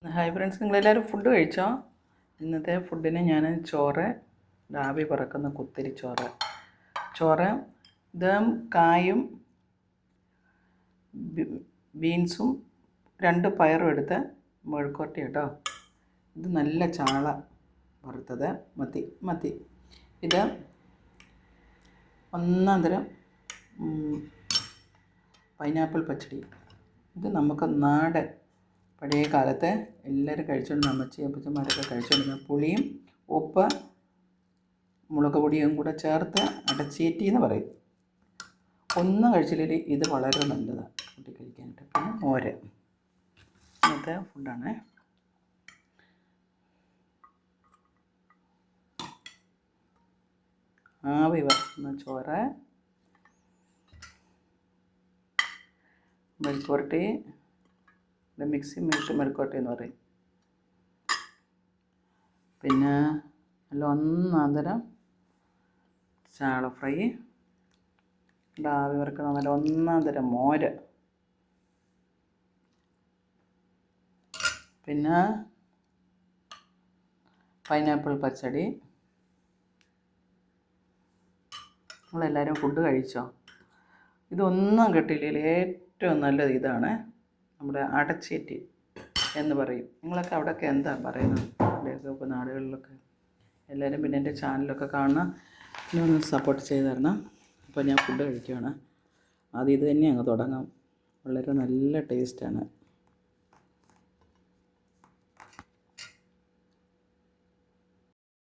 Hi friends, നിങ്ങളെല്ലാവരും food കഴിച്ചോ? ഇന്നത്തെ ഫുഡിന് ഞാൻ ചോറ്, ആവി പറക്കുന്ന കുത്തിരി ചോറ് ഇത് കായും ബീൻസും 2 പയറും എടുത്ത് മെഴുക്കുവരട്ടി കേട്ടോ. ഇത് നല്ല ചാള വറുത്തത്, മത്തി ഇത് ഒന്നാം തരം പൈനാപ്പിൾ പച്ചടി. ഇത് നമുക്ക് നാടൻ പഴയ കാലത്തെ എല്ലാവരും കഴിച്ചുകൊണ്ടിരുന്ന അമ്മച്ചി അപ്പച്ചന്മാരൊക്കെ കഴിച്ചുകൊണ്ടിരുന്ന പുളിയും ഉപ്പ് മുളക് പൊടിയും കൂടെ ചേർത്ത് അടച്ചേറ്റി എന്ന് പറയും. ഒന്നും കഴിച്ചില്ലെങ്കിൽ ഇത് വളരെ നല്ലതാണ് കൂട്ടി കഴിക്കാനായിട്ട്. പിന്നെ മോര്. ഇന്നത്തെ ഫുഡാണ്. ആവി വറുക്കുന്ന ചോറ്, മെഴുക്കുവരട്ടി, മിക്സി മെഴുക്കുവരട്ടി എന്ന് പറയും. പിന്നെ നല്ല ഒന്നാം തരം ചാള ഫ്രൈ, ആവി വറുക്കുന്ന നല്ല ഒന്നാം തരം മോര്, പിന്നെ പൈനാപ്പിൾ പച്ചടി. നിങ്ങളെല്ലാവരും ഫുഡ് കഴിച്ചോ? ഇതൊന്നും കിട്ടിയില്ലെങ്കിൽ ഏറ്റവും നല്ലത് ഇതാണ്, നമ്മുടെ അടച്ചേറ്റി എന്ന് പറയും. നിങ്ങളൊക്കെ അവിടെയൊക്കെ എന്താ പറയുന്നത്? ഇവിടെയൊക്കെ ഇപ്പോൾ നാടുകളിലൊക്കെ എല്ലാവരും പിന്നെ എൻ്റെ ചാനലൊക്കെ കാണണം, എന്നെ ഒന്ന് സപ്പോർട്ട് ചെയ്ത് തരണം. അപ്പോൾ ഞാൻ ഫുഡ് കഴിക്കുകയാണ്. ആദ്യം ഇത് തന്നെ അങ്ങ് തുടങ്ങാം. വളരെ നല്ല ടേസ്റ്റാണ്.